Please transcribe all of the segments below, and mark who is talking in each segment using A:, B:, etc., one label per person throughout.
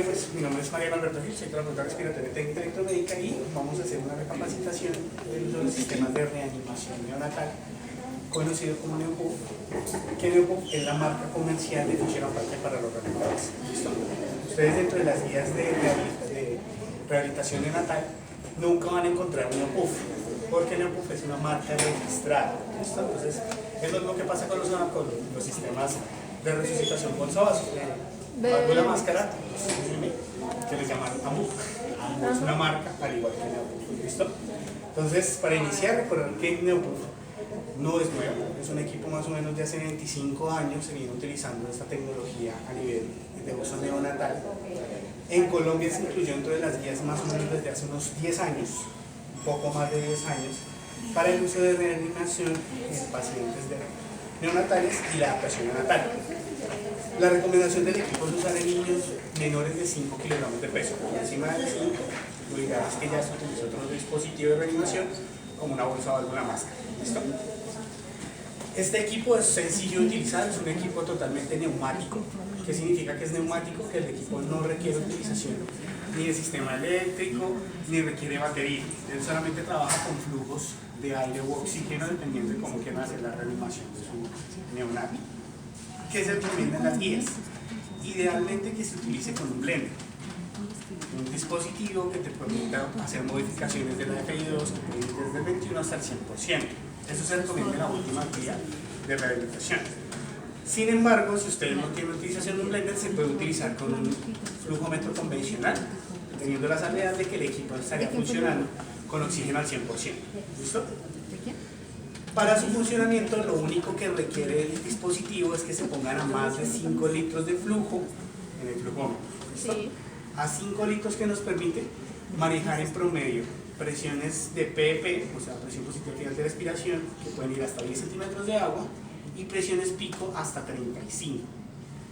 A: tardes, mi nombre es Mariano Alberto Gil, soy terapeuta respiratoria técnica electromédica y vamos a hacer una recapacitación del uso de los sistemas de reanimación neonatal conocido como NeoPUF, que NeoPUF es la marca comercial de fusión aparte para los reanimadores. ¿Listo? Ustedes dentro de las guías de rehabilitación neonatal nunca van a encontrar NeoPUF, porque NeoPUF es una marca registrada. ¿Listo? Entonces, eso es lo que pasa con los sistemas de resucitación bolsa-vaso. Válvula máscara, que les llaman AMU. AMU es una marca al igual que NeoPUF. ¿Listo? Entonces, para iniciar, recordar que NeoPUF no es nuevo, es un equipo más o menos de hace 25 años, se viene utilizando esta tecnología a nivel de uso neonatal. En Colombia se incluyó dentro de las guías más o menos desde hace unos 10 años, un poco más de 10 años, para el uso de reanimación en pacientes neonatales y la adaptación neonatal. La recomendación del equipo es usar en niños menores de 5 kilogramos de peso. Por encima de 5, lo ideal es que ya se utilice otro dispositivo de reanimación como una bolsa o alguna máscara. ¿Listo? Este equipo es sencillo de utilizar, es un equipo totalmente neumático. ¿Qué significa que es neumático? Que el equipo no requiere utilización ni de sistema eléctrico, ni requiere batería. Él solamente trabaja con flujos de aire u oxígeno dependiendo de cómo quieran hacer la reanimación de su neonato. ¿Qué se recomienda en las guías? Idealmente que se utilice con un blender, un dispositivo que te permita hacer modificaciones de la FI2 que puede ir desde el 21 hasta el 100%. Eso se recomienda en la última guía de rehabilitación. Sin embargo, si ustedes no tienen utilización de un blender, se puede utilizar con un flujómetro convencional, teniendo la salvedad de que el equipo estaría funcionando con oxígeno al 100%. ¿Listo? Para su funcionamiento, lo único que requiere el dispositivo es que se pongan a más de 5 litros de flujo en el flujómetro. ¿Listo? A 5 litros que nos permite manejar en promedio presiones de PEP, o sea, presión positiva final de respiración, que pueden ir hasta 10 centímetros de agua, y presiones pico hasta 35.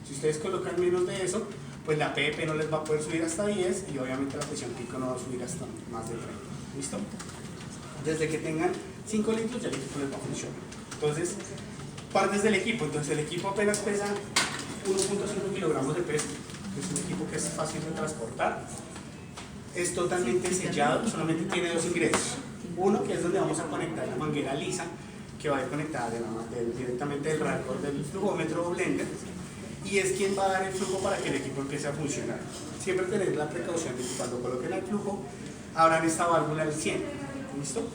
A: Si ustedes colocan menos de eso, pues la PEP no les va a poder subir hasta 10 y obviamente la presión pico no va a subir hasta más de 30. ¿Listo? Desde que tengan 5 litros ya el equipo les va a funcionar. Entonces, partes del equipo. Entonces el equipo apenas pesa 1.5 kilogramos de peso. Es un equipo que es fácil de transportar. Es totalmente sellado, solamente tiene dos ingresos. Uno que es donde vamos a conectar la manguera lisa, que va a ir conectada directamente del radar del flujómetro o blender, y es quien va a dar el flujo para que el equipo empiece a funcionar. Siempre tener la precaución de que cuando coloquen el flujo, abran esta válvula al 100. ¿Listo?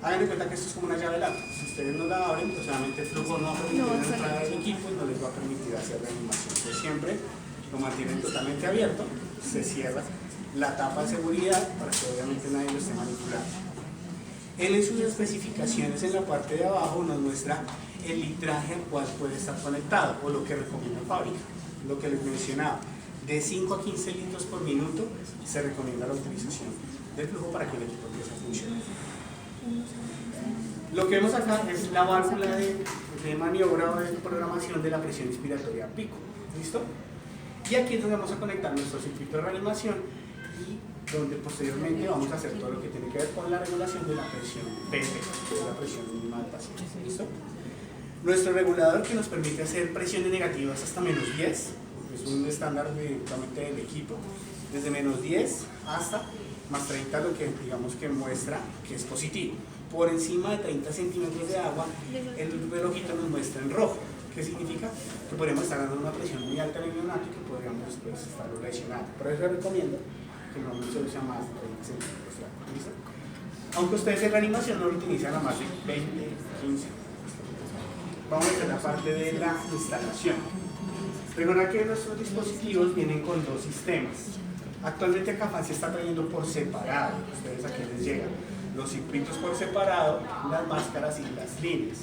A: Hagan en cuenta que esto es como una llave lata. Si ustedes no la abren, pues obviamente el flujo no va a permitir entrar al equipo y no les va a permitir hacer reanimación. Entonces siempre lo mantienen totalmente abierto, se cierra la tapa de seguridad para que obviamente nadie lo esté manipulando. Él en sus especificaciones en la parte de abajo nos muestra el litraje al cual puede estar conectado o lo que recomienda la fábrica. Lo que les mencionaba, de 5 a 15 litros por minuto se recomienda la utilización del flujo para que el equipo empiece a funcionar. Lo que vemos acá es la válvula de maniobra o de programación de la presión inspiratoria pico. ¿Listo? Y aquí es donde vamos a conectar nuestro circuito de reanimación y donde posteriormente vamos a hacer todo lo que tiene que ver con la regulación de la presión PP, que es la presión mínima del paciente. ¿Listo? Nuestro regulador que nos permite hacer presiones negativas hasta menos 10, es un estándar directamente del equipo, desde menos 10 hasta más 30, lo que digamos que muestra que es positivo. Por encima de 30 centímetros de agua, el relojito nos muestra en rojo. ¿Qué significa? Que podemos estar dando una presión muy alta en el neonato y que podríamos después estarlo lesionando. Por eso recomiendo que no se use a más de 30 centímetros de agua. ¿Listo? Aunque ustedes en reanimación no lo utilizan a más de 20, 15. Vamos a hacer la parte de la instalación. Recuerda que nuestros dispositivos vienen con dos sistemas. Actualmente Cafam se está trayendo por separado. Ustedes aquí les llegan los circuitos por separado, las máscaras y las líneas.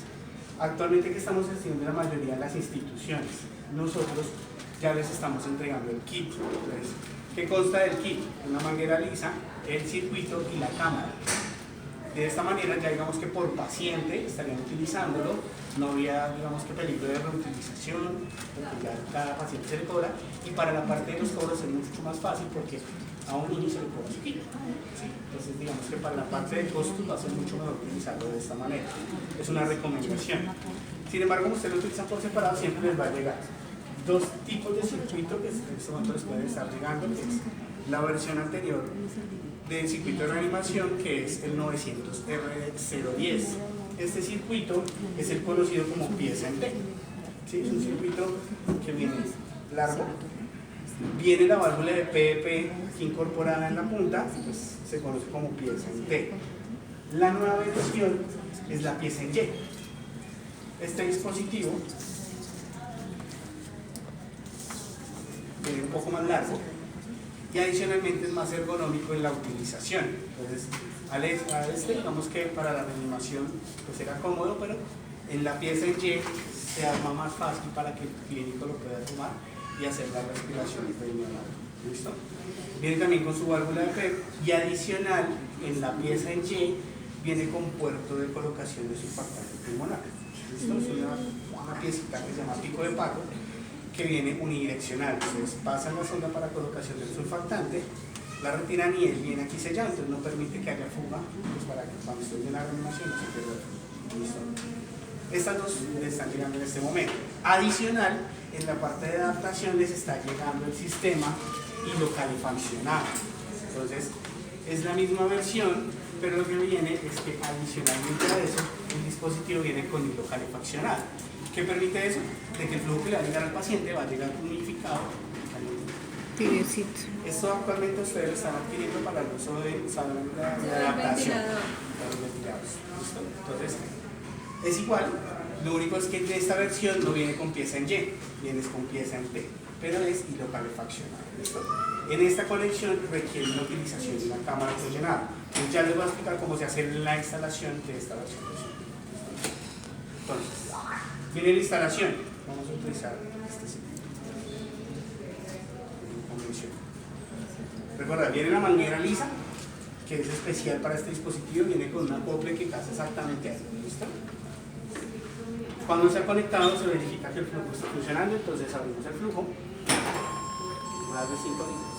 A: Actualmente, que estamos haciendo en la mayoría de las instituciones, nosotros ya les estamos entregando el kit. Entonces, ¿qué consta del kit? Una manguera lisa, el circuito y la cámara. De esta manera, ya digamos que por paciente estarían utilizándolo, no habría, digamos que, peligro de reutilización, porque ya cada paciente se le cobra, y para la parte de los cobros es mucho más fácil porque a un niño se le cobra su kit. ¿Sí? Entonces, digamos que para la parte de costos va a ser mucho mejor utilizarlo de esta manera. Es una recomendación. Sin embargo, como ustedes lo utilizan por separado, siempre les va a llegar dos tipos de circuito que en este momento les pueden estar llegando, que es la versión anterior del circuito de reanimación, que es el 900R010. Este circuito es el conocido como pieza en T. ¿Sí? Es un circuito que viene largo, viene la válvula de PEP incorporada en la punta, pues se conoce como pieza en T. La nueva versión es la pieza en Y. Este dispositivo viene un poco más largo y adicionalmente es más ergonómico en la utilización. Entonces, digamos que para la reanimación pues era cómodo, pero en la pieza en Y se arma más fácil para que el clínico lo pueda tomar y hacer la respiración pulmonar. ¿Listo? Viene también con su válvula de PEP y adicional en la pieza en Y viene con puerto de colocación de surfactante pulmonar. ¿Listo? Es una piecita que se llama pico de pato que viene unidireccional. Entonces pasan la sonda para colocación del surfactante, la retiran y él viene aquí sellado, entonces no permite que haya fuga, pues para que cuando esté en la reanimación no se pierda. ¿Listo? Estas dos les están llegando en este momento. Adicional, en la parte de adaptación les está llegando el sistema hidrocalefaccionado. Entonces, es la misma versión, pero lo que viene es que adicionalmente a eso, el dispositivo viene con hidrocalefaccionado. ¿Qué permite eso? De que el flujo que le va a llegar al paciente va a llegar humidificado. Esto actualmente ustedes lo están adquiriendo para el uso de adaptación. Para los ventiladores. ¿Listo? Entonces, es igual, lo único es que en esta versión no viene con pieza en Y, viene con pieza en T, pero es hidrocalefaccionado. ¿Listo? En esta conexión requiere la utilización de una cámara oxigenada. Entonces ya les voy a explicar cómo se hace la instalación de esta versión. Entonces, viene la instalación. Vamos a utilizar este circuito. Recuerda, viene la manguera lisa, que es especial para este dispositivo, viene con un acople que casa exactamente ahí. ¿Listo? Cuando está conectado se verifica que el flujo está funcionando, entonces abrimos el flujo. Voy a darle 5 litros.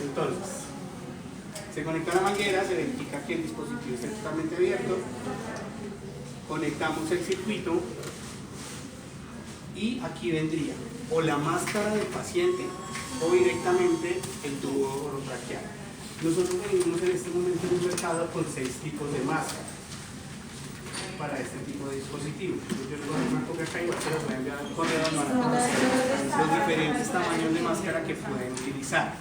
A: Entonces, se conecta a la manguera, se verifica que el dispositivo está totalmente abierto, conectamos el circuito y aquí vendría o la máscara del paciente o directamente el tubo orotraqueal. Nosotros venimos en este momento en un mercado con 6 tipos de máscaras para este tipo de dispositivo. Yo les voy a dar una copia acá, igual se los voy a enviar al correo los diferentes tamaños de máscara que pueden utilizar.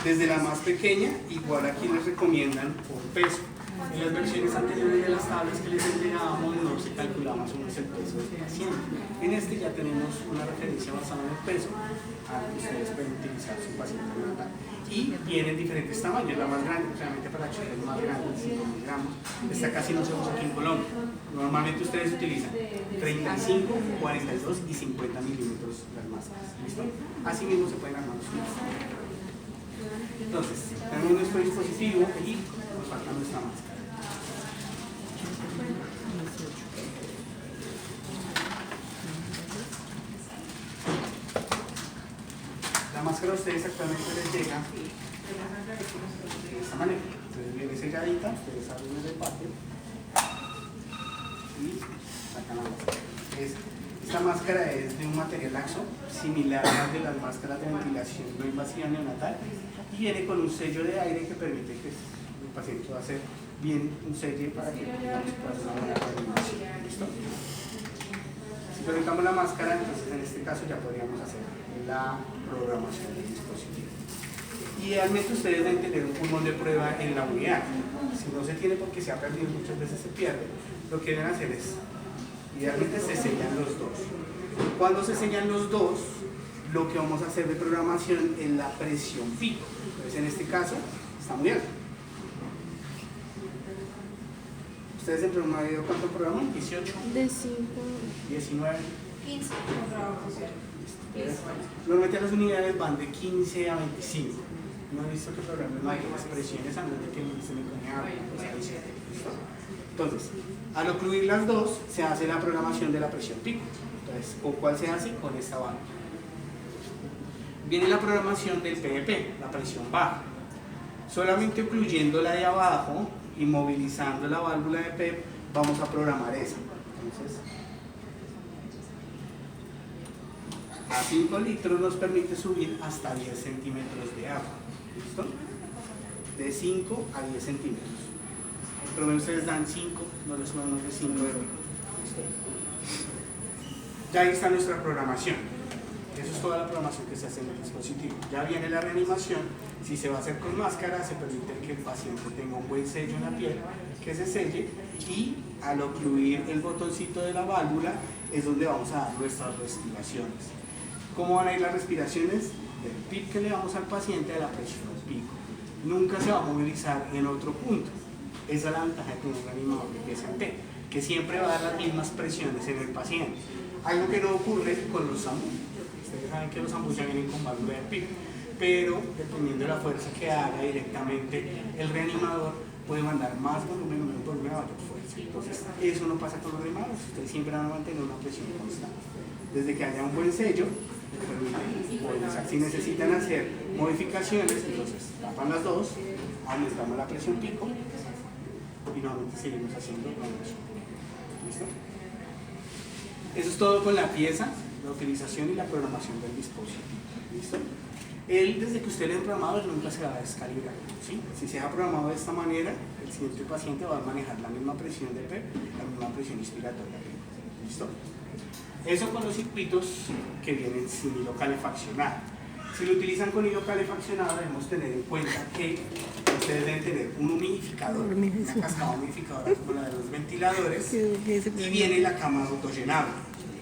A: Desde la más pequeña, igual aquí les recomiendan por peso. En las versiones anteriores de las tablas que les entregábamos no se calculaba más o menos el peso del paciente. En este ya tenemos una referencia basada en el peso, que ustedes pueden utilizar su paciente natal. Y vienen diferentes tamaños, la más grande, realmente para chofer es más grande, 5 miligramos. Esta casi no se usa aquí en Colombia. Normalmente ustedes utilizan 35, 42 y 50 milímetros las máscaras. ¿Listo? Así mismo se pueden armar los máscaras. Entonces, tenemos nuestro dispositivo y nos falta nuestra máscara. La máscara a ustedes actualmente les llega de esta manera. Entonces viene selladita, ustedes abren el empaque y sacan la máscara. Esta máscara es de un material laxo, similar al de las máscaras de ventilación no invasiva neonatal, y viene con un sello de aire que permite que el paciente pueda hacer bien un sello para que pueda hacer una buena reanimación. ¿Listo? Si conectamos la máscara, entonces en este caso ya podríamos hacer la programación del dispositivo. Idealmente ustedes deben tener un pulmón de prueba en la unidad. Si no se tiene porque se ha perdido, muchas veces se pierde, lo que deben hacer es, idealmente se sellan los dos. Cuando se sellan los dos, lo que vamos a hacer de programación es la presión pico. Entonces en este caso está muy alto. ¿Ustedes en programa de video cuánto programan? 18.
B: De 5.
A: 19.
B: 15.
A: Normalmente las unidades van de 15 a 25. No he visto que programen más presiones a menos de que se me ponga pues, entonces, al ocluir las dos, se hace la programación de la presión pico. Entonces, ¿con cuál se hace? Con esta válvula. Viene la programación del PEP, la presión baja. Solamente ocluyendo la de abajo y movilizando la válvula de PEP vamos a programar esa. Entonces, a 5 litros nos permite subir hasta 10 centímetros de agua. ¿Listo? De 5 a 10 centímetros. Por lo menos ustedes dan 5, no les subamos de 5 de ruido. ¿Listo? Ya ahí está nuestra programación. Eso es toda la programación que se hace en el dispositivo. Ya viene la reanimación. Si se va a hacer con máscara, se permite que el paciente tenga un buen sello en la piel, que se selle, y al ocluir el botoncito de la válvula es donde vamos a dar nuestras respiraciones. ¿Cómo van a ir las respiraciones? Del PIC que le damos al paciente a la presión pico. Nunca se va a movilizar en otro punto. Esa es la ventaja de tener un reanimador de pieza en T, que siempre va a dar las mismas presiones en el paciente. Algo que no ocurre con los zambú. Ustedes saben que los zambú ya vienen con válvula de PIC, pero dependiendo de la fuerza que haga directamente, el reanimador puede mandar más volumen, menos volumen, a mayor fuerza. Entonces, eso no pasa con los reanimadores. Ustedes siempre van a mantener una presión constante. Desde que haya un buen sello, si necesitan hacer modificaciones, entonces tapan las dos, aumentamos la presión pico y nuevamente seguimos haciendo lo mismo. ¿Listo? Eso es todo con la pieza, la utilización y la programación del dispositivo. ¿Listo? Él, desde que usted le ha programado, nunca se va a descalibrar. ¿Sí? Si se ha programado de esta manera, el siguiente paciente va a manejar la misma presión de PEP, la misma presión inspiratoria. ¿Listo? Eso con los circuitos que vienen sin hilo calefaccionado. Si lo utilizan con hilo calefaccionado, debemos tener en cuenta que ustedes deben tener un humidificador, una cascada humidificadora como la de los ventiladores, y viene la cámara autollenable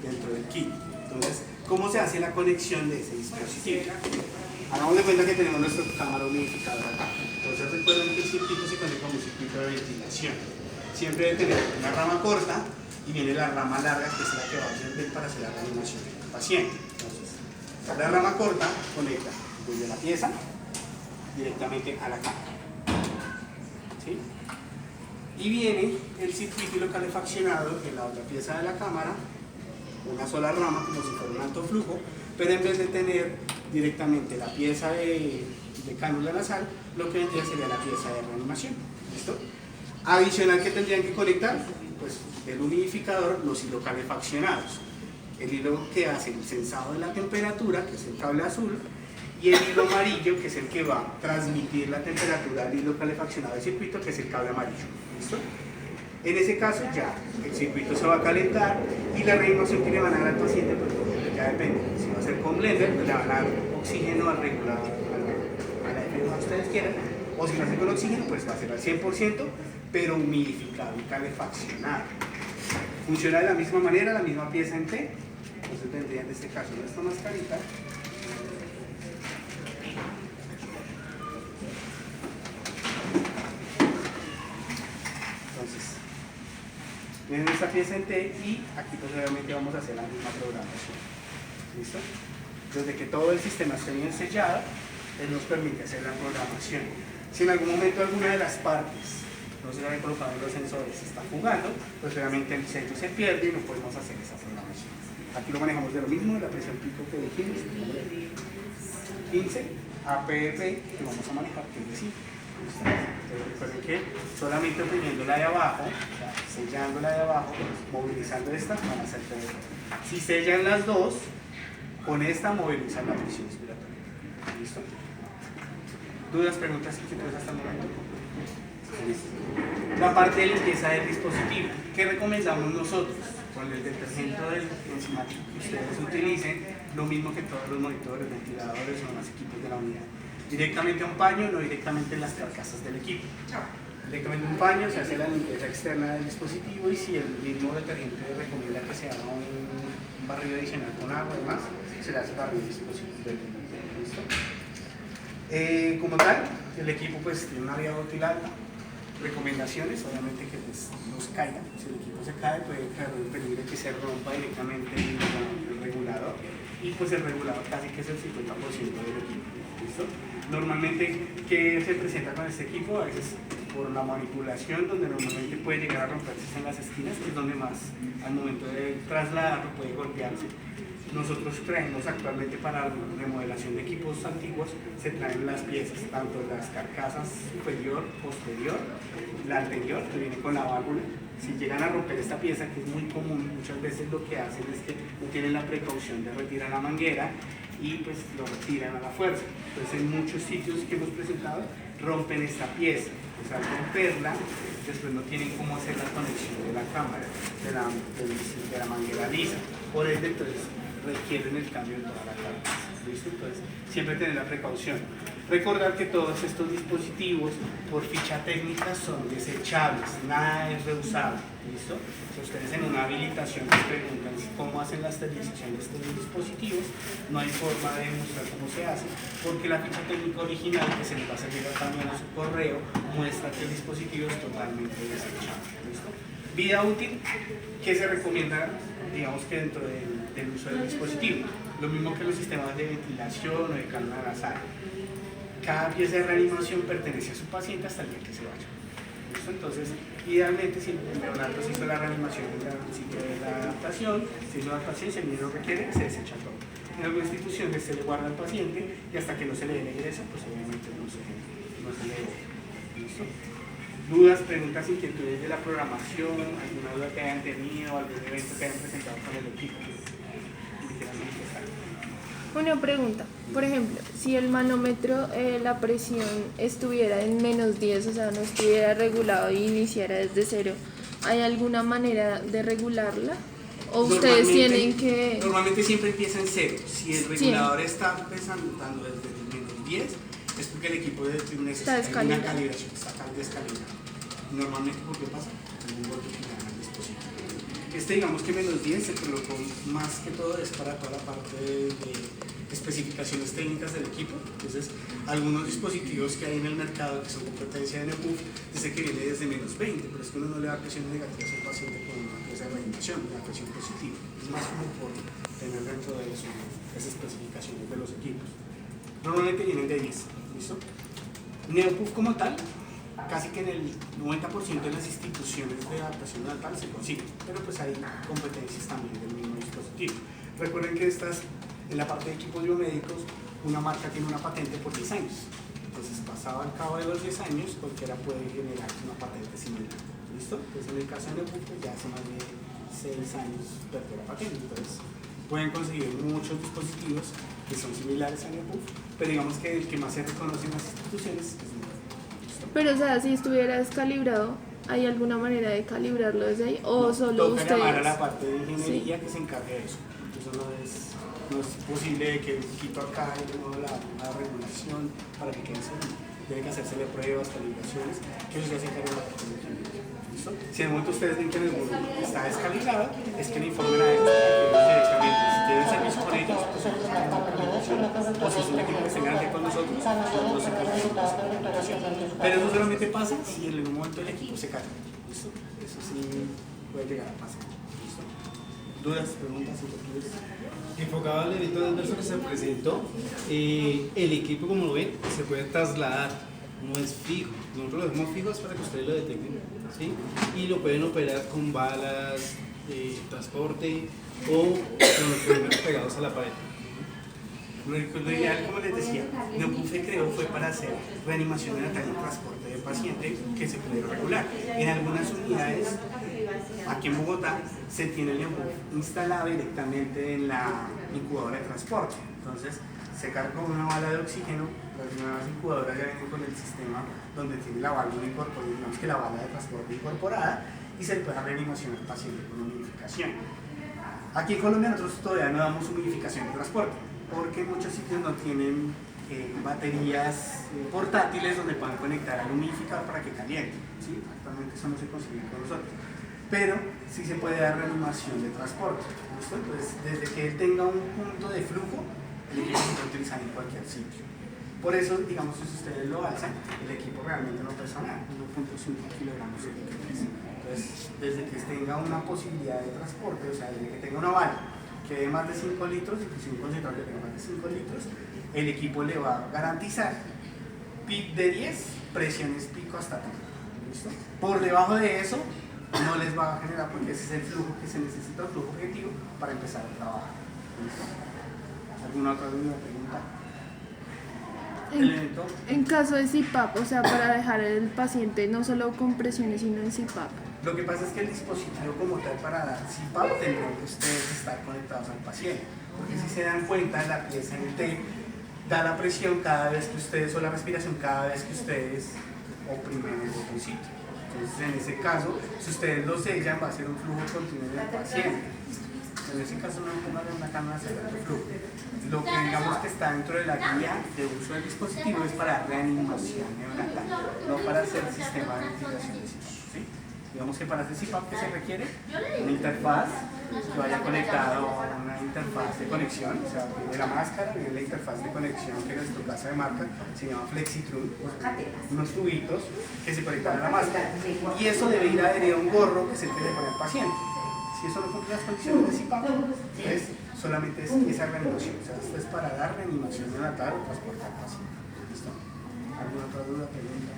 A: dentro del kit. Entonces, ¿cómo se hace la conexión de ese dispositivo? Hagamos de cuenta que tenemos nuestra cámara humidificadora acá. Entonces, recuerden que el circuito se conecta con un circuito de ventilación. Siempre debe tener una rama corta y viene la rama larga, que es la que va a servir para hacer la reanimación del paciente. Entonces, la rama corta conecta desde la pieza directamente a la cámara. ¿Sí? Y viene el circuito hilo calefaccionado en la otra pieza de la cámara, una sola rama como si fuera un alto flujo, pero en vez de tener directamente la pieza de cánula nasal, lo que vendría sería la pieza de reanimación. ¿Listo? Adicional, que tendrían que conectar, pues el humidificador, los hilos calefaccionados, el hilo que hace el sensado de la temperatura, que es el cable azul, y el hilo amarillo, que es el que va a transmitir la temperatura al hilo calefaccionado del circuito, que es el cable amarillo. ¿Listo? En ese caso ya el circuito se va a calentar y la reanimación que le van a dar al paciente, pues ya depende. Si va a ser con blender, pues le van a dar oxígeno al regulador, a la F que ustedes quieran, o si lo hace con oxígeno, pues va a ser al 100%, pero humidificado y calefaccionado. Funciona de la misma manera, la misma pieza en T. Entonces tendrían en este caso nuestra mascarita. Entonces, tienen esta pieza en T y aquí pues obviamente vamos a hacer la misma programación. ¿Listo? Desde que todo el sistema esté bien sellado, él nos permite hacer la programación. Si en algún momento alguna de las partes no se había colocado en los sensores, se está jugando, pues obviamente el sello se pierde y no podemos hacer esa programación. Aquí lo manejamos de lo mismo, de la presión pico que dijimos, 15 APF que vamos a manejar, que es de 5. Entonces recuerden que solamente oprimiendo la de abajo, o sea, sellando la de abajo, movilizando esta, van a ser PDP. Si sellan las dos, con esta movilizan la presión inspiratoria. ¿Listo? ¿Dudas, preguntas, inquietudes hasta el momento? La parte de limpieza del dispositivo. ¿Qué recomendamos nosotros? Con el detergente del enzimático que ustedes utilicen, lo mismo que todos los monitores, ventiladores o los equipos de la unidad. Directamente a un paño, no directamente en las carcasas del equipo. Directamente a un paño, se hace la limpieza externa del dispositivo y si el mismo detergente recomienda que se haga un barrido adicional con agua y demás, se le hace barrido del dispositivo. ¿Listo? Como tal, el equipo pues tiene una vida útil alta. Recomendaciones, obviamente que pues, no se caiga. Si el equipo se cae, puede caer el peligro de que se rompa directamente el regulador y pues el regulador casi que es el 50% del equipo. ¿Listo? Normalmente, ¿qué se presenta con este equipo? A veces por la manipulación, donde normalmente puede llegar a romperse en las esquinas, que es donde más al momento de trasladarlo puede golpearse. nosotros traemos actualmente para remodelación de equipos antiguos, se traen las piezas, tanto las carcasas superior, posterior, la anterior, que viene con la válvula. Si llegan a romper esta pieza, que es muy común, muchas veces lo que hacen es que no tienen la precaución de retirar la manguera y pues lo retiran a la fuerza. Entonces en muchos sitios que hemos presentado rompen esta pieza. Pues al romperla, después no tienen cómo hacer la conexión de la cámara, de la manguera lisa. Por ende, entonces requieren el cambio de toda la carcasa. ¿Listo? Entonces siempre tener la precaución. Recordar que todos estos dispositivos por ficha técnica son desechables, nada es reusable. ¿Listo? Si ustedes en una habilitación les preguntan cómo hacen la esterilización de estos dispositivos, no hay forma de mostrar cómo se hace, porque la ficha técnica original que se les va a servir también a su correo muestra que el dispositivo es totalmente desechable. ¿Listo? Vida útil, ¿qué se recomienda? Digamos que dentro del uso del dispositivo, lo mismo que los sistemas de ventilación o de calma nasal. Cada pieza de reanimación pertenece a su paciente hasta el día que se vaya. ¿Listo? Entonces, idealmente, si Leonardo se hizo la reanimación en el sitio de la adaptación, se hizo la adaptación, si el niño lo requiere, se desecha todo. En algunas instituciones se le guarda al paciente y hasta que no se le dé egresa, pues obviamente no se le dé. ¿Listo? Dudas, preguntas, inquietudes de la programación, alguna duda que hayan tenido, algún evento que hayan presentado con el equipo.
B: Una pregunta, por ejemplo, si el manómetro, la presión estuviera en -10, o sea, no estuviera regulado y iniciara desde cero, ¿hay alguna manera de regularla? ¿O ustedes tienen que...?
A: Normalmente siempre empieza en cero. Si el regulador está empezando desde el -10, es porque el equipo necesita una calibración, está descalibrado. Normalmente, ¿por qué pasa? Un golpe que gana el dispositivo. Digamos que -10 se colocó más que todo es para toda la parte de especificaciones técnicas del equipo. Entonces, algunos dispositivos que hay en el mercado que son competencia de NEPUF, dice que viene desde -20, pero es que uno no le da presión negativa a un paciente con una pieza de reanimación, una presión positiva. Es más como por tener dentro de eso esas especificaciones de los equipos. Normalmente vienen de 10, ¿listo? NEPUF como tal, casi que en el 90% de las instituciones de adaptación natal se consigue, pero pues hay competencias también del mismo dispositivo. Recuerden que en la parte de equipos biomédicos, una marca tiene una patente por 10 años. Entonces, pasado al cabo de los 10 años, cualquiera puede generar una patente similar. ¿Listo? Pues en el caso de NEPUF, ya hace más de 6 años perdió la patente. Entonces, pueden conseguir muchos dispositivos que son similares a NEPUF, pero digamos que el que más se reconoce en las instituciones es NEPUF.
B: Pero, o sea, si estuviera descalibrado, ¿hay alguna manera de calibrarlo desde ahí? ¿O no, solo
A: toca
B: ustedes?
A: Llamar a la parte de ingeniería que se encargue de eso. Eso no es posible que quito acá y luego la regulación para que quede seguro. Tiene que hacérsele pruebas, calibraciones, que eso ya se encarga de la parte de ingeniería. ¿Listo? Si de momento ustedes ven que el volumen está descalibrado, es que le informen a ellos directamente. Si tienen servicio con ellos, pues ellos hacen la calibración. O si es un equipo que se encargue con nosotros se encargamos de esa calibración. Pero eso solamente pasa si en algún momento el equipo se cae. ¿Listo? Eso sí puede llegar a pasar. ¿Listo? ¿Dudas, preguntas, inquietudes?
C: Enfocado al evento adverso que se presentó, el equipo, como lo ven, se puede trasladar, no es fijo. Nosotros lo dejamos fijos para que ustedes lo detecten, ¿sí? Y lo pueden operar con balas de transporte o con los primeros pegados a la pared.
A: Lo ideal, como les decía, NEPUF se creó fue para hacer reanimación neonatal y transporte de paciente que se puede regular. En algunas unidades, aquí en Bogotá, se tiene el NEPUF instalado directamente en la incubadora de transporte. Entonces, se carga con una bala de oxígeno, las nuevas incubadoras ya vienen con el sistema donde tiene la válvula incorporada, digamos que la bala de transporte incorporada, y se le puede dar reanimación al paciente con humidificación. Aquí en Colombia nosotros todavía no damos humidificación de transporte, porque muchos sitios no tienen baterías portátiles donde puedan conectar al humidificador para que caliente. ¿Sí? Actualmente eso no se consigue con nosotros. Pero sí se puede dar reanimación de transporte. ¿Listo? Entonces, desde que él tenga un punto de flujo, el equipo se puede utilizar en cualquier sitio. Por eso, digamos, si ustedes lo alzan, el equipo realmente no pesa nada, 1.5 kilogramos es lo que pesa. Entonces, desde que tenga una posibilidad de transporte, o sea, desde que tenga una bala que dé más de 5 litros, inclusive un concentrado que tenga más de 5 litros, el equipo le va a garantizar PIB de 10, presiones pico hasta 30. ¿Listo? Por debajo de eso, no les va a generar, porque ese es el flujo que se necesita, el flujo objetivo para empezar a trabajar. ¿Alguna otra duda o pregunta?
B: En caso de CPAP, o sea, para dejar el paciente no solo con presiones, sino en CPAP.
A: Lo que pasa es que el dispositivo como tal para dar CPAP tendrán que ustedes estar conectados al paciente, porque si se dan cuenta, la pieza NT da la presión cada vez que ustedes, o la respiración cada vez que ustedes oprimen el botoncito. Entonces, en ese caso, si ustedes lo sellan, va a ser un flujo continuo del paciente. En ese caso no pongan una cámara cerrando flujo. Lo que digamos que está dentro de la guía de uso del dispositivo es para reanimación neonatal, no para hacer sistema de ventilación de CPAP, ¿sí? Digamos que para hacer CPAP, ¿qué se requiere? Una interfaz que vaya conectado a una interfaz de conexión, o sea, viene la máscara, viene la interfaz de conexión que en nuestro caso de marca se llama Flexitrun, unos tubitos que se conectan a la máscara, y eso debe ir adherido a un gorro que es el que le pone al paciente. Si eso no cumple las condiciones de CPAP, entonces solamente es esa reanimación, o sea, esto es para dar reanimación neonatal o transportar al paciente. ¿Listo? ¿Alguna otra duda, pregunta?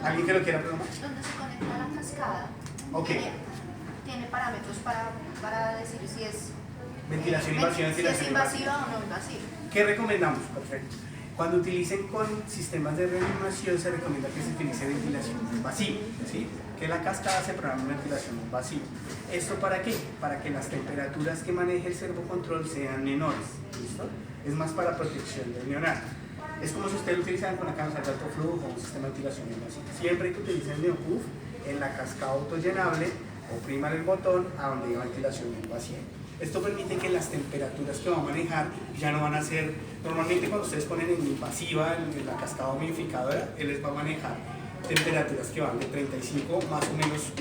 A: ¿Alguien que lo quiera preguntar?
D: ¿Dónde se conecta la cascada?
A: Ok.
D: ¿Tiene parámetros para decir si es
A: Ventilación invasiva,
D: si es invasiva o no invasiva?
A: ¿Qué recomendamos? Perfecto. Cuando utilicen con sistemas de reanimación se recomienda que se utilice ventilación invasiva, ¿sí? Que la cascada se programe ventilación invasiva. ¿Esto para qué? Para que las temperaturas que maneje el servocontrol sean menores, ¿listo? Es más para protección del neonato. Es como si ustedes lo utilizaran con la cámara de alto flujo o un sistema de ventilación invasiva. Siempre que utilicen NeoPuff en la cascada autollenable, opriman el botón a donde diga ventilación invasiva. Esto permite que las temperaturas que va a manejar ya no van a ser, normalmente cuando ustedes ponen en invasiva en la cascada humidificadora, él les va a manejar temperaturas que van de 35 más o menos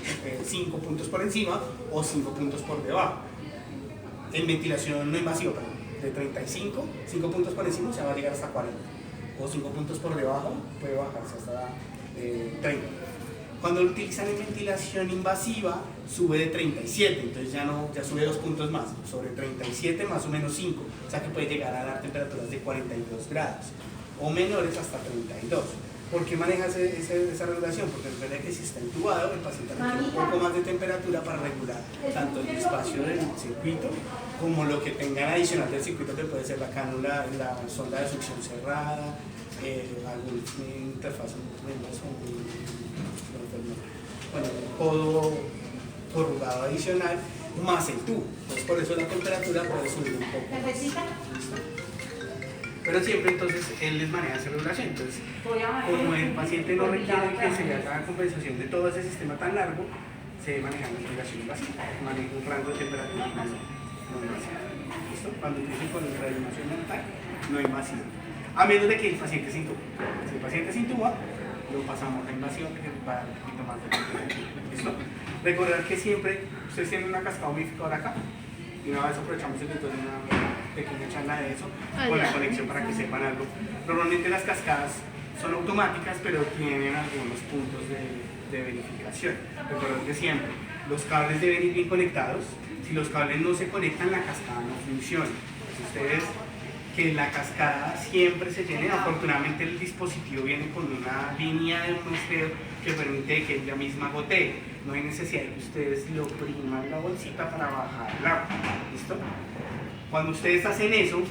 A: 5 puntos por encima o 5 puntos por debajo. En ventilación no invasiva, perdón, de 35, 5 puntos por encima, o sea, va a llegar hasta 40. O 5 puntos por debajo, puede bajarse hasta 30. Cuando lo utilizan en ventilación invasiva, sube de 37, entonces ya sube 2 puntos más, sobre 37 más o menos 5, o sea que puede llegar a dar temperaturas de 42 grados, o menores hasta 32. ¿Por qué maneja esa regulación? Porque recuerda que si está intubado, el paciente requiere un poco más de temperatura para regular tanto el espacio del circuito como lo que tengan adicional del circuito, que puede ser la cánula, la sonda de succión cerrada, algún interfaz, bueno, un codo corrugado adicional, más el tubo. Entonces, por eso la temperatura puede subir un poco más. ¿Listo? Pero siempre entonces él les maneja esa regulación. Entonces, como el paciente no requiere que se le haga compensación de todo ese sistema tan largo, se maneja la ventilación invasiva, maneja un rango de temperatura no invasiva. ¿Listo? Cuando utilicen con la reanimación mental, no invasiva. A menos de que el paciente se intuba. Si el paciente se intuba, lo pasamos a invasión para un poquito más de temperatura. ¿Listo? Recordar que siempre ustedes tienen una cascada humidificadora acá. Y una vez aprovechamos el de una pequeña charla de eso, con la conexión para que sepan algo. Normalmente las cascadas son automáticas, pero tienen algunos puntos de verificación. Recuerden que siempre los cables deben ir bien conectados. Si los cables no se conectan, la cascada no funciona. Si ustedes que la cascada siempre se llene, afortunadamente el dispositivo viene con una línea de muestreo que permite que ella misma gotee. No hay necesidad de que ustedes lo opriman la bolsita para bajar el agua. ¿Listo? Cuando ustedes hacen eso,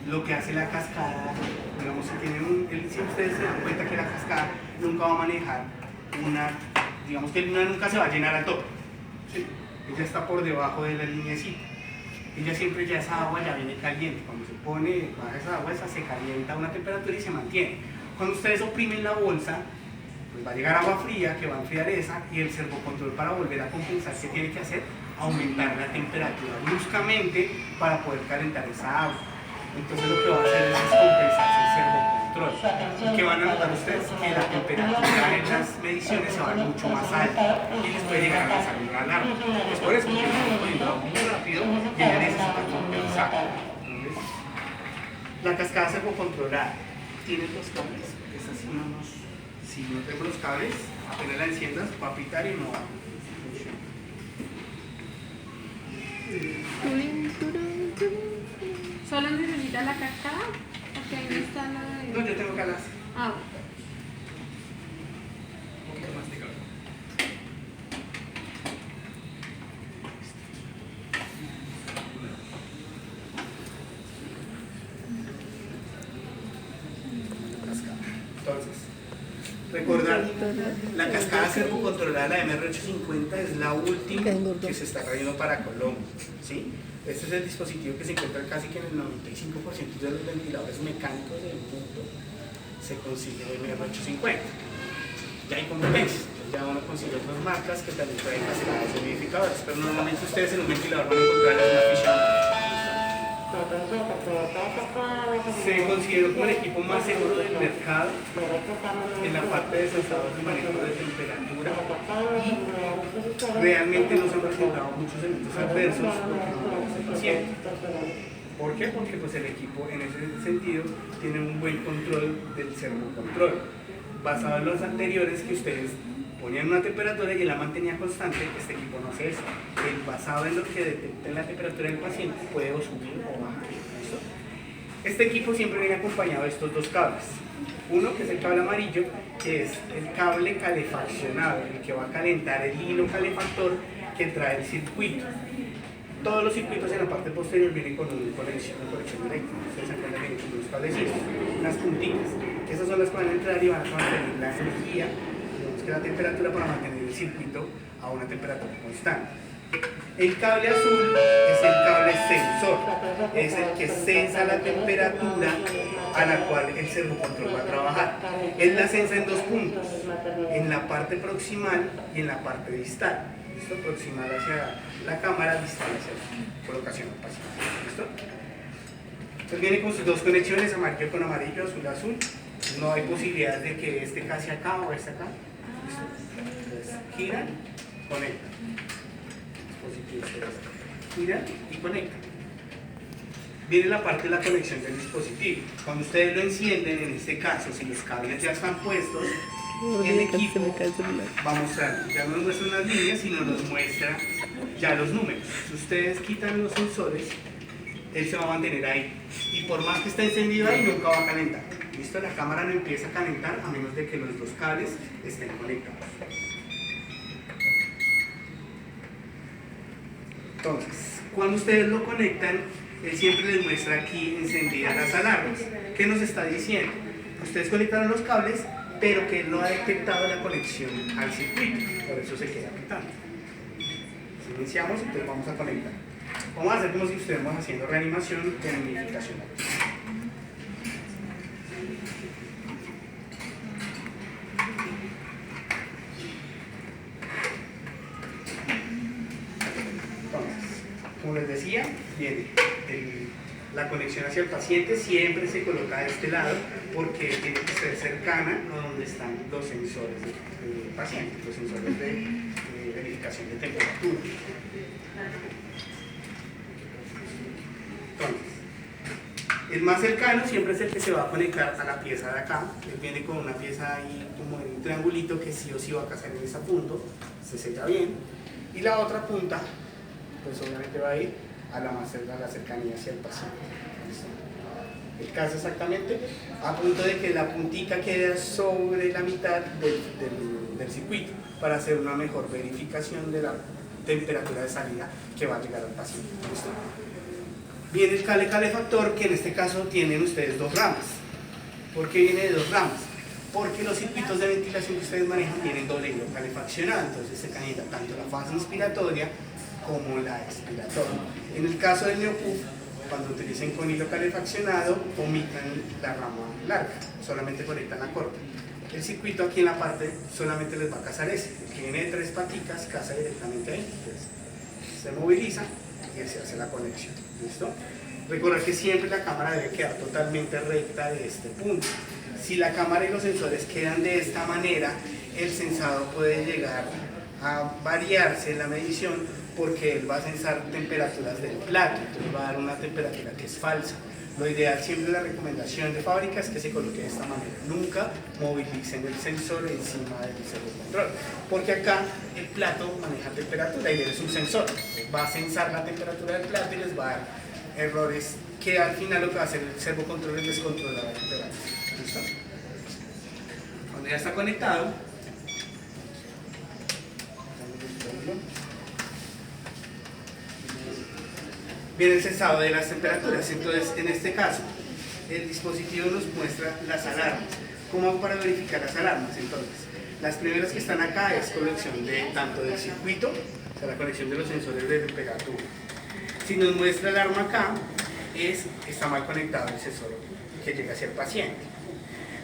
A: lo que hace la cascada, digamos, si ustedes se dan cuenta que la cascada nunca va a manejar digamos que nunca se va a llenar al tope. ¿Sí? Ella está por debajo de la lineecita. Ella siempre ya esa agua ya viene caliente. Cuando se pone, baja esa agua, esa se calienta a una temperatura y se mantiene. Cuando ustedes oprimen la bolsa, pues va a llegar agua fría que va a enfriar esa, y el servocontrol, para volver a compensar, ¿qué tiene que hacer? Aumentar la temperatura bruscamente para poder calentar esa agua. Entonces lo que va a hacer es descompensarse el servocontrol. ¿Y qué van a notar ustedes? Que la temperatura en las mediciones se va mucho más alta y les puede llegar a lanzar una alarma. Es por eso que estamos poniendo agua muy rápido y ella necesita compensar. ¿Ves? La cascada servocontrolada tiene los cables. Esta sí si no tengo los cables, apenas la enciendas, va a pitar y no va a funcionar.
E: ¿Solo necesita la cascada? Porque ahí no está la de...
A: No, yo tengo calas.
E: Ah,
A: Un poquito más de cable. Entonces, recordar, la cascada servocontrolada, la MR850, es la última que se está trayendo para Colombia, ¿sí? Este es el dispositivo que se encuentra casi que en el 95% de los ventiladores mecánicos del mundo se consigue MR850. Ya hay competencia, ya uno consigue otras marcas que también traen cascadas humidificadoras, pero normalmente ustedes en un ventilador van a encontrar una ficha. Se consideró como el equipo más seguro del mercado en la parte de sensores y manejo de temperatura, y realmente no se han presentado muchos eventos adversos porque no es eficiente. ¿Por qué? Porque pues, el equipo en ese sentido tiene un buen control del servocontrol. Basado en los anteriores que ustedes ponían una temperatura y la mantenía constante, este equipo no hace eso. Basado en lo que detecta la temperatura del paciente, puede o subir o bajar. ¿Listo? Este equipo siempre viene acompañado de estos dos cables. Uno que es el cable amarillo, que es el cable calefaccionado, el que va a calentar el hilo calefactor que trae el circuito. Todos los circuitos en la parte posterior vienen con una conexión eléctrica. Ustedes se acuerdan que vienen con unos cablecitos, unas puntitas. Esas son las que van a entrar y van a mantener la energía, digamos que la temperatura, para mantener el circuito a una temperatura constante. El cable azul es el cable sensor, es el que sensa la temperatura a la cual el servocontrol va a trabajar. Él la sensa en dos puntos, en la parte proximal y en la parte distal. ¿Listo? Proximal hacia la cámara, distal hacia la colocación del paciente. ¿Listo? Entonces viene con sus dos conexiones, amarillo con amarillo, azul azul. No hay posibilidad de que este casi acá o este acá. ¿Listo? Entonces giran, conectan. Giran y conectan. Viene la parte de la conexión del dispositivo. Cuando ustedes lo encienden, en este caso, si los cables ya están puestos, el equipo va a mostrar, ya no nos muestra unas líneas, sino nos muestra ya los números. Si ustedes quitan los sensores, él se va a mantener ahí. Y por más que esté encendido ahí, nunca va a calentar. ¿Listo? La cámara no empieza a calentar a menos de que los dos cables estén conectados. Entonces, cuando ustedes lo conectan, él siempre les muestra aquí encendidas las alarmas. ¿Qué nos está diciendo? Ustedes conectaron los cables, pero que él no ha detectado la conexión al circuito, por eso se queda pitando. Si iniciamos, entonces vamos a conectar. Vamos a hacer como si estuviéramos haciendo reanimación con humidificación. Entonces, como les decía, viene la conexión hacia el paciente, siempre se coloca de este lado porque tiene que ser cercana a donde están los sensores del paciente, los sensores de verificación de temperatura. Entonces, el más cercano siempre es el que se va a conectar a la pieza de acá. Él viene con una pieza ahí como en un triangulito que sí o sí va a casar en ese punto, se sella bien. Y la otra punta, pues obviamente va a ir a la cercanía hacia el paciente. ¿Listo? El caso exactamente a punto de que la puntita quede sobre la mitad del circuito para hacer una mejor verificación de la temperatura de salida que va a llegar al paciente. ¿Listo? Viene el cable calefactor, que en este caso tienen ustedes dos ramas. ¿Por qué viene de dos ramas? Porque los circuitos de ventilación que ustedes manejan tienen doble hilo calefaccionado, entonces se calienta tanto la fase inspiratoria como la expiratoria. En el caso del Neopuff, cuando utilicen con hilo calefaccionado, omitan la rama larga, solamente conectan la corta. El circuito aquí en la parte solamente les va a casar ese, el que viene de tres paticas casa directamente ahí, entonces se moviliza y se hace la conexión. ¿Listo? Recordar que siempre la cámara debe quedar totalmente recta de este punto. Si la cámara y los sensores quedan de esta manera, el sensado puede llegar a variarse en la medición porque él va a sensar temperaturas del plato, entonces va a dar una temperatura que es falsa. Lo ideal, siempre la recomendación de fábrica es que se coloque de esta manera. Nunca movilicen el sensor encima del servocontrol, porque acá el plato maneja temperatura y él es un sensor. Va a sensar la temperatura del plato y les va a dar errores que al final lo que va a hacer el servocontrol es descontrolar la temperatura. ¿Listo? Cuando ya está conectado, viene el sensado de las temperaturas. Entonces, en este caso, el dispositivo nos muestra las alarmas. ¿Cómo hago para verificar las alarmas? Entonces, las primeras que están acá es conexión de tanto del circuito, o sea, la conexión de los sensores de temperatura. Si nos muestra el alarma acá, está mal conectado el sensor que llega hacia el paciente.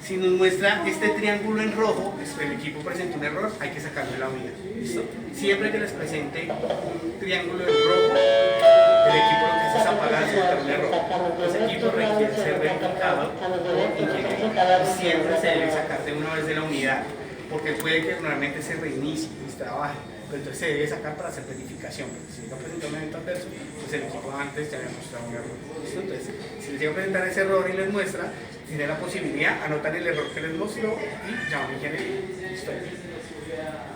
A: Si nos muestra este triángulo en rojo, el equipo presenta un error, hay que sacarle la unidad. ¿Listo? Siempre que les presente un triángulo en rojo, el equipo lo que hace es apagar un error. Ese equipo requiere ser verificado por ingeniería. Siempre se debe sacar de una vez de la unidad, porque puede que normalmente se reinicie y se trabaje. Pero entonces se debe sacar para hacer verificación, porque si no presenta un evento adverso, pues el equipo antes ya había mostrado un error. ¿Listo? Entonces, si les llega a presentar ese error y les muestra, tiene la posibilidad, anotan el error que les mostró y llaman a ingeniería. ¿Listo?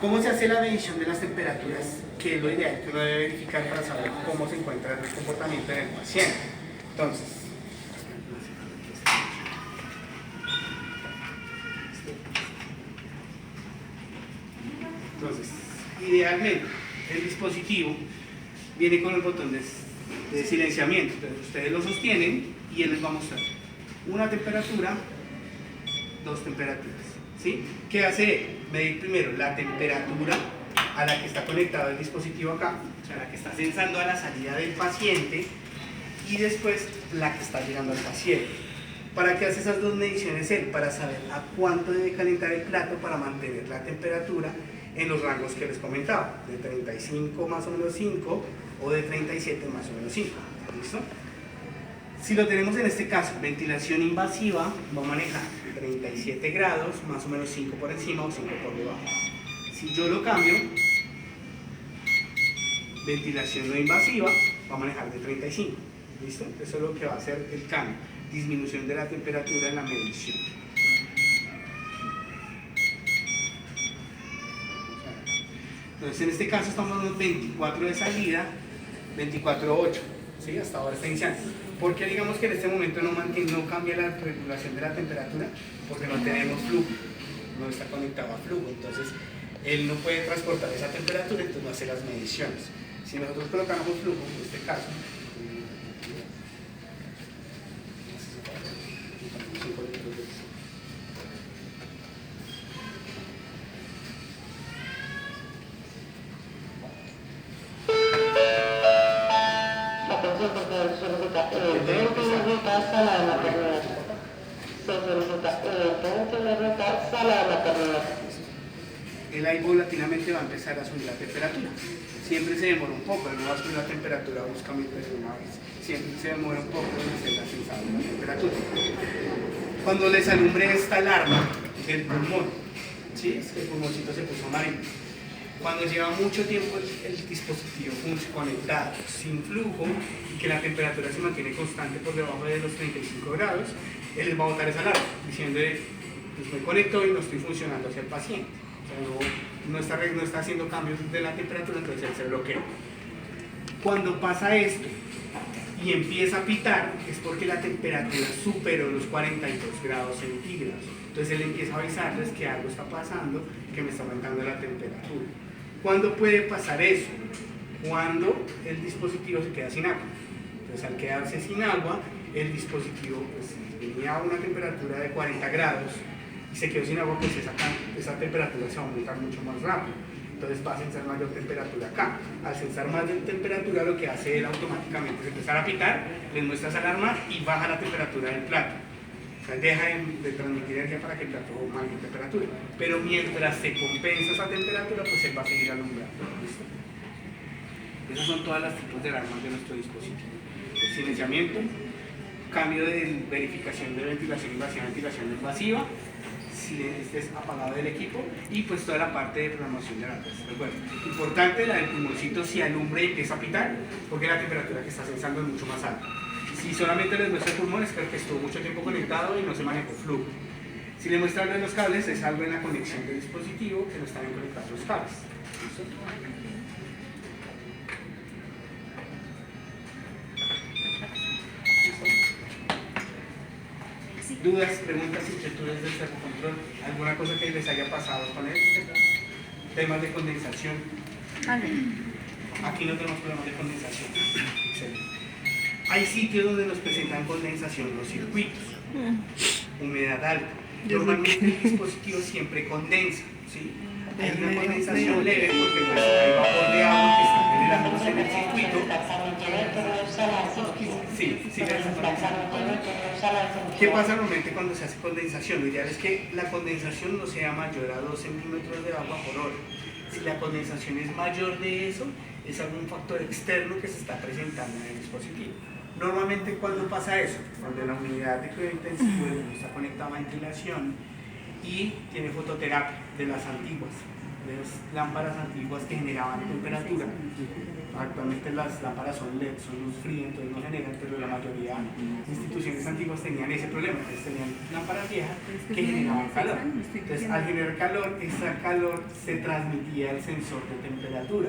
A: ¿Cómo se hace la medición de las temperaturas? Que es lo ideal que uno debe verificar para saber cómo se encuentra el comportamiento del paciente. Entonces, idealmente, el dispositivo viene con el botón de silenciamiento. Entonces, ustedes lo sostienen y él les va a mostrar una temperatura, dos temperaturas. ¿Sí? ¿Qué hace? Medir primero la temperatura a la que está conectado el dispositivo acá, o sea, la que está sensando a la salida del paciente, y después la que está llegando al paciente. ¿Para qué hace esas dos mediciones él? Para saber a cuánto debe calentar el plato para mantener la temperatura en los rangos que les comentaba, de 35 más o menos 5 o de 37 más o menos 5. ¿Listo? Si lo tenemos en este caso, ventilación invasiva, va a manejar 37 grados, más o menos 5 por encima o 5 por debajo. Si yo lo cambio, ventilación no invasiva, va a manejar de 35. ¿Listo? Eso es lo que va a hacer el cambio, disminución de la temperatura en la medición. Entonces en este caso estamos en los 24 de salida, 24.8, ¿sí? Hasta ahora está iniciando. ¿Por qué digamos que en este momento no cambia la regulación de la temperatura? Porque no tenemos flujo, no está conectado a flujo, entonces él no puede transportar esa temperatura, entonces no hace las mediciones. Si nosotros colocamos flujo, en este caso, el ahí paulatinamente va a empezar a subir la temperatura. Siempre se demora un poco, no va a subir la temperatura bruscamente de una vez. Siempre se demora un poco en hacer la sensación de la temperatura. Cuando les alumbre esta alarma, el pulmón, ¿sí? Es que el pulmoncito se puso amarillo. Cuando lleva mucho tiempo el dispositivo conectado sin flujo y que la temperatura se mantiene constante por debajo de los 35 grados, él les va a botar esa alarma diciendo pues me conecto y no estoy funcionando hacia el paciente. O sea, no está haciendo cambios de la temperatura, entonces él se bloquea. Cuando pasa esto y empieza a pitar, es porque la temperatura superó los 42 grados centígrados. Entonces él empieza a avisarles que algo está pasando, que me está aumentando la temperatura. ¿Cuándo puede pasar eso? Cuando el dispositivo se queda sin agua. Entonces al quedarse sin agua, el dispositivo pues, tenía una temperatura de 40 grados y se quedó sin agua, pues esa temperatura se va a aumentar mucho más rápido. Entonces va a censar mayor temperatura acá. Al censar mayor temperatura, lo que hace él automáticamente es empezar a pitar, les muestra esa alarma y baja la temperatura del plato. O sea, deja de transmitir energía para que el plato mantenga temperatura. Pero mientras se compensa esa temperatura, pues él va a seguir alumbrando. ¿Listo? Esos son todos los tipos de alarmas de nuestro dispositivo. El silenciamiento, cambio de verificación de ventilación invasiva a ventilación invasiva, si este es apagado del equipo, y pues toda la parte de programación de alarmas. Recuerden, importante la del pulmoncito si alumbra y empieza a pitar, porque la temperatura que está sensando es mucho más alta. Si solamente les muestra el pulmón es porque estuvo mucho tiempo conectado y no se manejó flujo. Si le muestra algo en los cables, es algo en la conexión del dispositivo que no están conectados los cables. ¿Listo? ¿Dudas, preguntas, inquietudes del termocontrol? ¿Alguna cosa que les haya pasado con él? ¿Temas de condensación? Aquí no tenemos problemas de condensación. Excelente. Hay sitios donde nos presentan condensación los circuitos, humedad alta. Normalmente el dispositivo siempre condensa, ¿sí? Hay una condensación leve porque pues, hay vapor de agua que está generándose en el circuito. Sí, sí, ¿qué pasa normalmente cuando se hace condensación? Lo ideal es que la condensación no sea mayor a 2 centímetros de agua por hora. Si la condensación es mayor de eso, es algún factor externo que se está presentando en el dispositivo. Normalmente, ¿cuándo pasa eso? Cuando la unidad de cuidado intensivo está conectada a ventilación y tiene fototerapia de las antiguas, de las lámparas antiguas que generaban temperatura. Actualmente las lámparas son LED, son luz fría, entonces no generan, pero la mayoría de instituciones antiguas tenían ese problema, entonces tenían lámparas viejas que generaban calor. Entonces al generar calor, ese calor se transmitía al sensor de temperatura.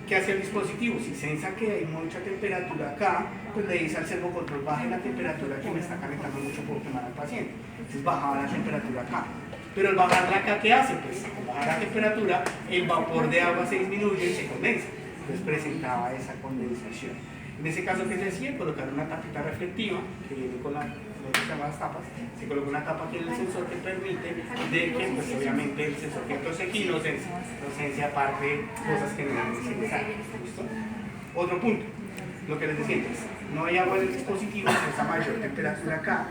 A: ¿Qué hace el dispositivo? Si sensa que hay mucha temperatura acá, pues le dice al servocontrol, baje la temperatura que me está calentando mucho por quemar al paciente. Entonces bajaba la temperatura acá. Pero al bajarla acá, ¿qué hace? Pues al bajar la temperatura, el vapor de agua se disminuye y se condensa. Entonces presentaba esa condensación. En ese caso, ¿qué se decía? Colocar una tapita reflectiva que viene con las tapas. Se coloca una tapa aquí en el sensor que permite de que, pues obviamente, el sensor que entonces aquí no se aparte cosas que no es necesario. ¿Listo? Otro punto, lo que les decía antes, no hay agua en el dispositivo, sensa mayor temperatura acá,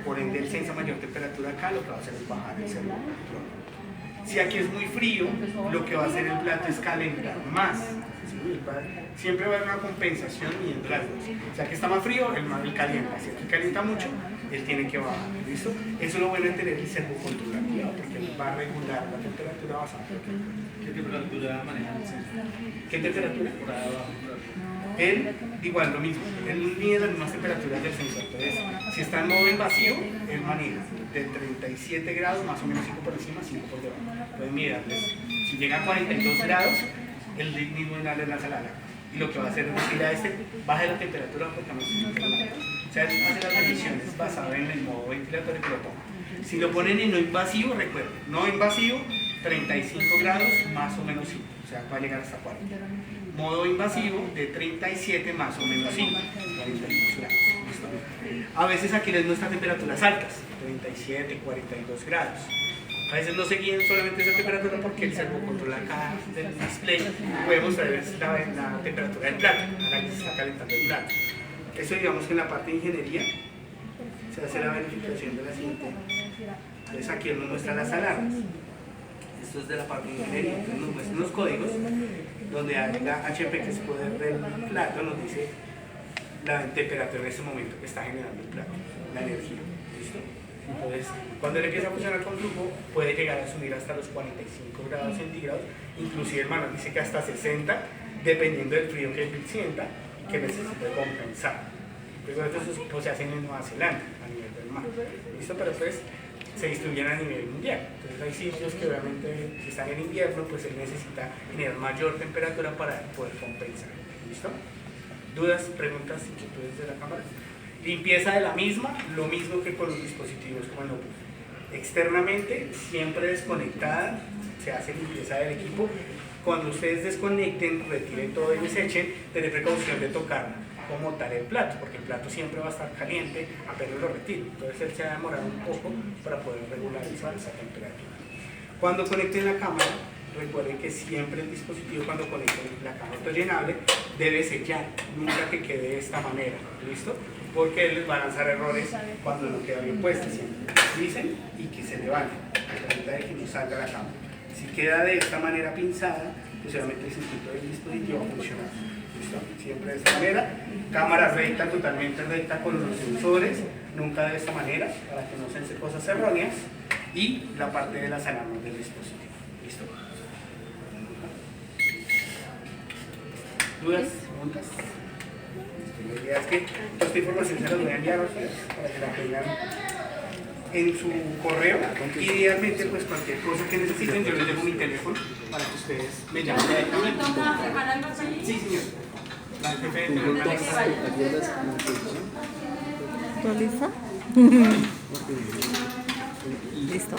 A: por ende el sensa mayor temperatura acá, lo que va a hacer es bajar el servocontrol. Si aquí es muy frío, lo que va a hacer el plato es calentar más. Siempre va a haber una compensación y en platos. O sea, que está más frío, el calienta. Si aquí calienta mucho, él tiene que bajar. ¿Listo? Eso es lo bueno de tener el servocontrol activado, porque él va a regular la temperatura basada.
C: ¿Qué temperatura maneja el sensor?
A: ¿Qué temperatura?
C: Por abajo.
A: Él, igual, lo mismo. Él mide las mismas temperaturas del sensor. Entonces, si está en modo invasivo, él maneja de 37 grados, más o menos 5 por encima, 5 por debajo. Pueden mirarles. Si llega a 42 grados, el mismo le lanza la alarma. Y lo que va a hacer es decirle a este, baje la temperatura porque no se siente mal. O sea, hace las mediciones basadas en el modo ventilatorio que lo toma. Si lo ponen en no invasivo, recuerden, no invasivo, 35 grados más o menos 5. O sea, va a llegar hasta 40. Modo invasivo de 37 más o menos 5, 42 grados. ¿Listo? A veces aquí les muestra temperaturas altas, 37, 42 grados. A veces no se guían solamente esa temperatura porque el servocontrol acá del display puede mostrarles la temperatura del plato, a la que se está calentando el plato. Eso digamos que en la parte de ingeniería se hace la verificación de la siguiente. Entonces aquí nos muestra las alarmas. Esto es de la parte de ingeniería, entonces nos muestran los códigos donde hay la HP que es poder del plato, nos dice la temperatura en ese momento que está generando el plato, la energía. ¿Listo? Entonces, cuando él empieza a funcionar con flujo, puede llegar a subir hasta los 45 grados centígrados, inclusive el manual dice que hasta 60, dependiendo del frío que él sienta y que necesite compensar. Pero esto se hace en Nueva Zelanda, a nivel del mar. ¿Listo? Pero pues se distribuyen a nivel mundial. Entonces hay sitios que obviamente si están en invierno, pues él necesita generar mayor temperatura para poder compensar. ¿Listo? ¿Dudas, preguntas, inquietudes de la cámara? Limpieza de la misma, lo mismo que con los dispositivos como el notebook. Externamente, siempre desconectada, se hace limpieza del equipo. Cuando ustedes desconecten, retiren todo y desechen, tened precaución de tocar como tal el plato, porque el plato siempre va a estar caliente apenas lo retiro. Entonces él se va a demorar un poco para poder regularizar esa temperatura. Cuando conecten la cámara, recuerden que siempre el dispositivo cuando conecten la cámara autollenable debe sellar, nunca que quede de esta manera, ¿listo? Porque él les va a lanzar errores cuando no queda bien puesta, siempre dicen y que se levanten, a de que no salga la cámara. Si queda de esta manera pinzada, pues obviamente el circuito del dispositivo va a funcionar. ¿Listo? Siempre de esta manera, cámara recta, totalmente recta con los sensores, nunca de esta manera, para que no se hagan cosas erróneas, y la parte de las alarmas del dispositivo. ¿Listo? ¿Dudas? ¿Preguntas? La idea es que toda esta información se la voy a enviar a ustedes para que la tengan en su correo. Idealmente, pues cualquier cosa que necesiten, yo les dejo mi teléfono para que ustedes me llamen directamente. Sí, señor. La jefe de teléfono.
F: ¿Todo listo? Listo.